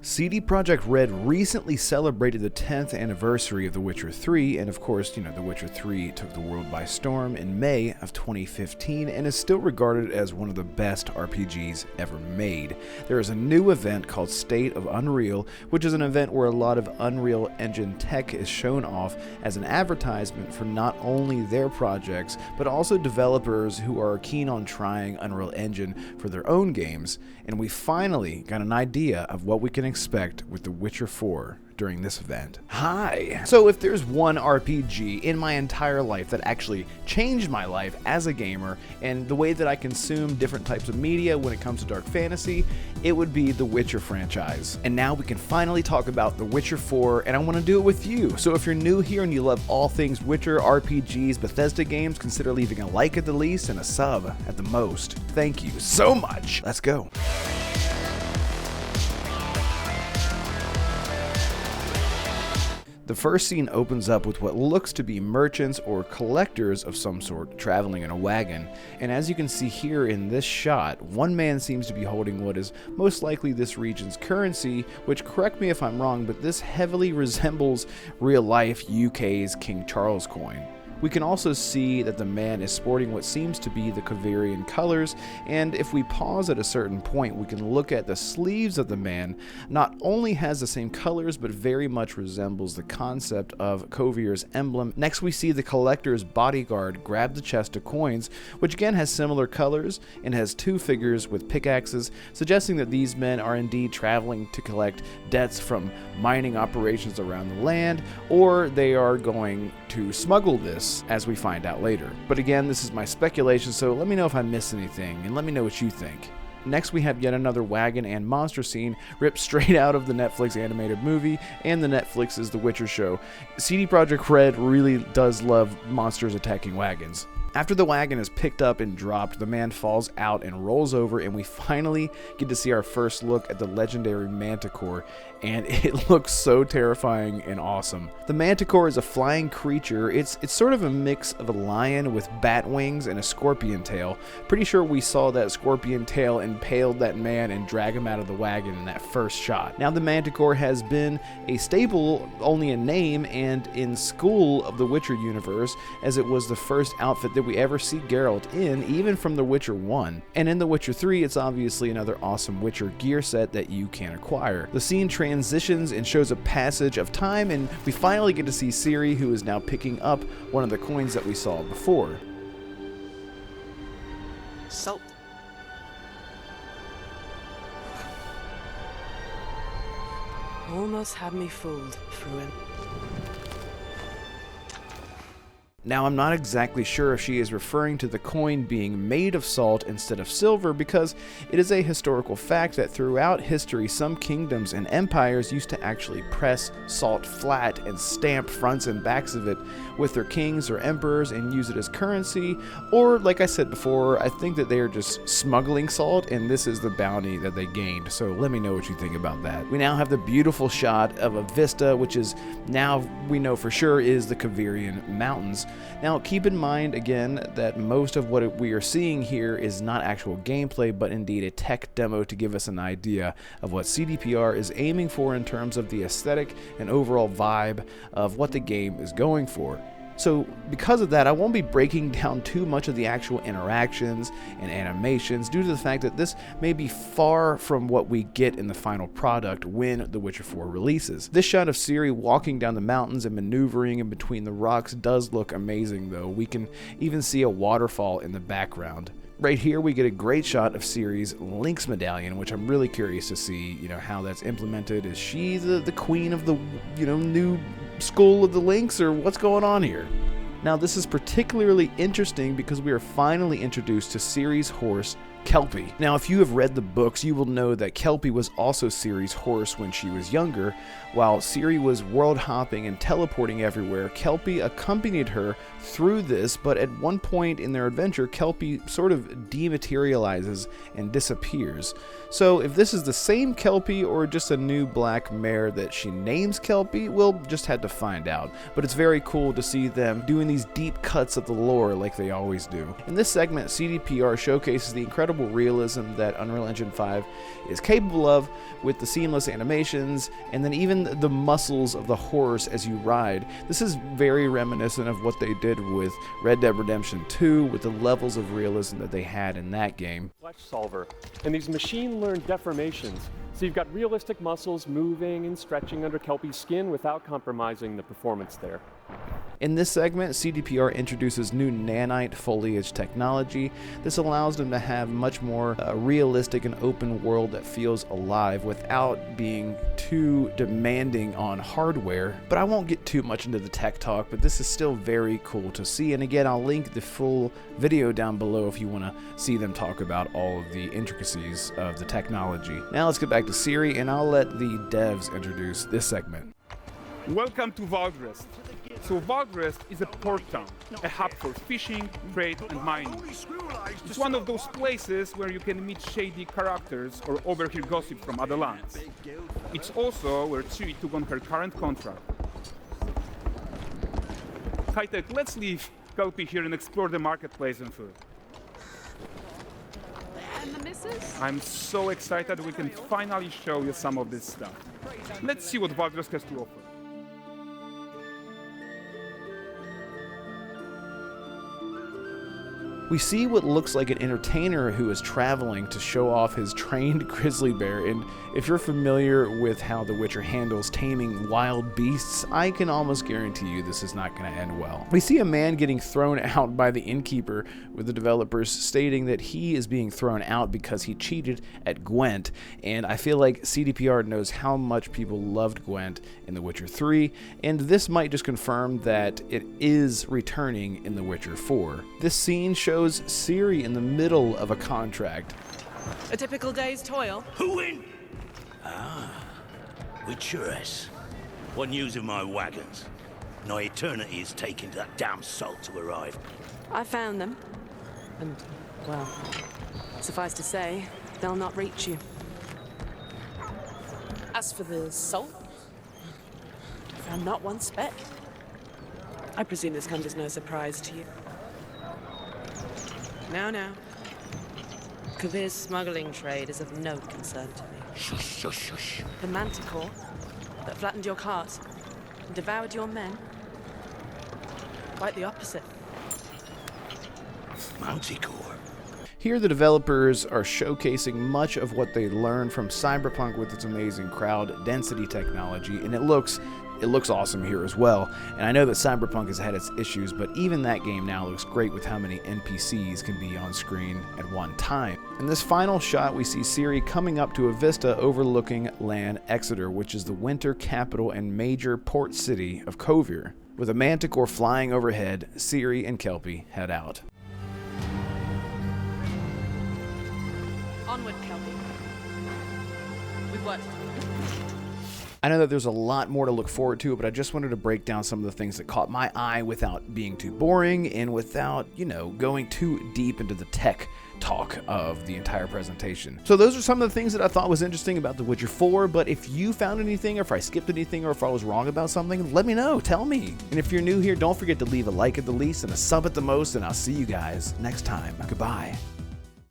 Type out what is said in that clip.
CD Projekt Red recently celebrated the 10th anniversary of The Witcher 3, and of course, The Witcher 3 took the world by storm in May of 2015 and is still regarded as one of the best RPGs ever made. There is a new event called State of Unreal, which is an event where a lot of Unreal Engine tech is shown off as an advertisement for not only their projects, but also developers who are keen on trying Unreal Engine for their own games, and we finally got an idea of what we can expect with The Witcher 4 during this event. Hi! So if there's one RPG in my entire life that actually changed my life as a gamer and the way that I consume different types of media when it comes to dark fantasy, it would be the Witcher franchise. And now we can finally talk about The Witcher 4, and I want to do it with you. So if you're new here and you love all things Witcher, RPGs, Bethesda games, consider leaving a like at the least and a sub at the most. Thank you so much. Let's go. The first scene opens up with what looks to be merchants or collectors of some sort traveling in a wagon, and as you can see here in this shot, one man seems to be holding what is most likely this region's currency, which, correct me if I'm wrong, but this heavily resembles real-life UK's King Charles coin. We can also see that the man is sporting what seems to be the Kovirian colors, and if we pause at a certain point, we can look at the sleeves of the man. Not only has the same colors, but very much resembles the concept of Kovir's emblem. Next, we see the collector's bodyguard grab the chest of coins, which again has similar colors and has two figures with pickaxes, suggesting that these men are indeed traveling to collect debts from mining operations around the land, or they are going to smuggle this, as we find out later. But again, this is my speculation, so let me know if I missed anything, and let me know what you think. Next, we have yet another wagon and monster scene ripped straight out of the Netflix animated movie and the Netflix's The Witcher show. CD Projekt Red really does love monsters attacking wagons. After the wagon is picked up and dropped, the man falls out and rolls over, and we finally get to see our first look at the legendary Manticore, and it looks so terrifying and awesome. The Manticore is a flying creature. It's sort of a mix of a lion with bat wings and a scorpion tail. Pretty sure we saw that scorpion tail impaled that man and drag him out of the wagon in that first shot. Now the Manticore has been a staple only in name and in school of the Witcher universe, as it was the first outfit that we ever see Geralt in, even from The Witcher 1. And in The Witcher 3, it's obviously another awesome Witcher gear set that you can acquire. The scene transitions and shows a passage of time, and we finally get to see Ciri, who is now picking up one of the coins that we saw before. Salt. Almost had me fooled, Fruin. Now, I'm not exactly sure if she is referring to the coin being made of salt instead of silver, because it is a historical fact that throughout history, some kingdoms and empires used to actually press salt flat and stamp fronts and backs of it with their kings or emperors and use it as currency, or like I said before, I think that they are just smuggling salt and this is the bounty that they gained. So let me know what you think about that. We now have the beautiful shot of a vista, which is now we know for sure is the Kovirian mountains. Now keep in mind again that most of what we are seeing here is not actual gameplay, but indeed a tech demo to give us an idea of what CDPR is aiming for in terms of the aesthetic and overall vibe of what the game is going for. So because of that, I won't be breaking down too much of the actual interactions and animations due to the fact that this may be far from what we get in the final product when The Witcher 4 releases. This shot of Ciri walking down the mountains and maneuvering in between the rocks does look amazing though. We can even see a waterfall in the background. Right here we get a great shot of Ciri's Lynx medallion, which I'm really curious to see, how that's implemented. Is she the queen of the, new school of the Lynx, or what's going on here? Now this is particularly interesting because we are finally introduced to Ciri's horse, Kelpie. Now, if you have read the books, you will know that Kelpie was also Ciri's horse when she was younger. While Ciri was world hopping and teleporting everywhere, Kelpie accompanied her through this, but at one point in their adventure, Kelpie sort of dematerializes and disappears. So if this is the same Kelpie or just a new black mare that she names Kelpie, we'll just have to find out. But it's very cool to see them doing these deep cuts of the lore like they always do. In this segment, CDPR showcases the incredible incredible realism that Unreal Engine 5 is capable of, with the seamless animations and then even the muscles of the horse as you ride. This is very reminiscent of what they did with Red Dead Redemption 2, with the levels of realism that they had in that game. Flesh solver, and these machine-learned deformations. So you've got realistic muscles moving and stretching under Kelpie's skin without compromising the performance there. In this segment, CDPR introduces new nanite foliage technology. This allows them to have much more realistic and open world that feels alive without being too demanding on hardware. But I won't get too much into the tech talk, but this is still very cool to see. And again, I'll link the full video down below if you want to see them talk about all of the intricacies of the technology. Now let's get back to Ciri, and I'll let the devs introduce this segment. Welcome to Valdrest. So Valdrest is a port town, a hub for fishing, trade and mining. It's one of those places where you can meet shady characters or overhear gossip from other lands. It's also where Ciri took on her current contract. High-tech, let's leave Kelpie here and explore the marketplace and food. And the missus? I'm so excited we can finally show you some of this stuff. Let's see what Valdrest has to offer. We see what looks like an entertainer who is traveling to show off his trained grizzly bear, and if you're familiar with how The Witcher handles taming wild beasts, I can almost guarantee you this is not going to end well. We see a man getting thrown out by the innkeeper, with the developers stating that he is being thrown out because he cheated at Gwent, and I feel like CDPR knows how much people loved Gwent in The Witcher 3, and this might just confirm that it is returning in The Witcher 4. This scene shows Ciri in the middle of a contract. A typical day's toil. Who in? Witcheress. What news of my wagons? No eternity is taking that damn salt to arrive. I found them. And, well, suffice to say, they'll not reach you. As for the salt, I found not one speck. I presume this comes as no surprise to you. Now. Kovir's smuggling trade is of no concern to me. Shush, shush, shush. The manticore that flattened your cart and devoured your men? Quite the opposite. Manticore. Here the developers are showcasing much of what they learned from Cyberpunk with its amazing crowd density technology, and it looks awesome here as well. And I know that Cyberpunk has had its issues, but even that game now looks great with how many NPCs can be on screen at one time. In this final shot, we see Ciri coming up to a vista overlooking Lan Exeter, which is the winter capital and major port city of Kovir. With a manticore flying overhead, Ciri and Kelpie head out. Onward, Kelpie. We've worked. I know that there's a lot more to look forward to, but I just wanted to break down some of the things that caught my eye without being too boring and without, going too deep into the tech talk of the entire presentation. So those are some of the things that I thought was interesting about The Witcher 4, but if you found anything, or if I skipped anything, or if I was wrong about something, let me know, tell me. And if you're new here, don't forget to leave a like at the least and a sub at the most, and I'll see you guys next time. Goodbye.